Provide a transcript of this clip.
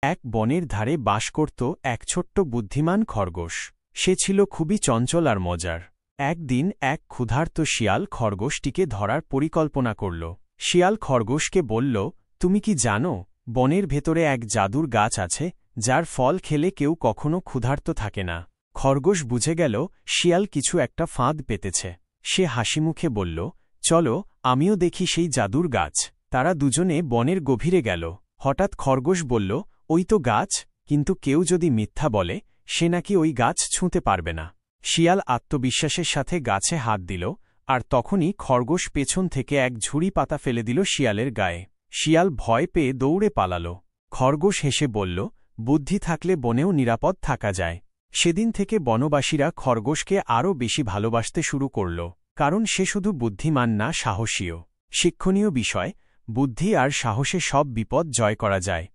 এক বনের ধারে বাস করত এক ছোট্ট বুদ্ধিমান খরগোশ। সে ছিল খুবই চঞ্চল আর মজার। একদিন এক ক্ষুধার্ত শিয়াল খরগোশটিকে ধরার পরিকল্পনা করল। শিয়াল খরগোশকে বলল, তুমি কি জানো, বনের ভেতরে এক জাদুর গাছ আছে, যার ফল খেলে কেউ কখনো ক্ষুধার্ত থাকে না। খরগোশ বুঝে গেল শিয়াল কিছু একটা ফাঁদ পেতেছে। সে হাসিমুখে বলল, চলো, আমিও দেখি সেই জাদুর গাছ। তারা দুজনে বনের গভীরে গেল। হঠাৎ খরগোশ বলল, ওই তো গাছ, কিন্তু কেউ যদি মিথ্যা বলে, সে নাকি ওই গাছ ছুঁতে পারবে না। শিয়াল আত্মবিশ্বাসের সাথে গাছে হাত দিল, আর তখনই খরগোশ পেছন থেকে এক ঝুড়ি পাতা ফেলে দিল শিয়ালের গায়ে। শিয়াল ভয় পেয়ে দৌড়ে পালাল। খরগোশ হেসে বলল, বুদ্ধি থাকলে বনেও নিরাপদ থাকা যায়। সেদিন থেকে বনবাসীরা খরগোশকে আরও বেশি ভালোবাসতে শুরু করল, কারণ সে শুধু বুদ্ধিমান না, সাহসীও। শিক্ষণীয় বিষয়, বুদ্ধি আর সাহসে সব বিপদ জয় করা যায়।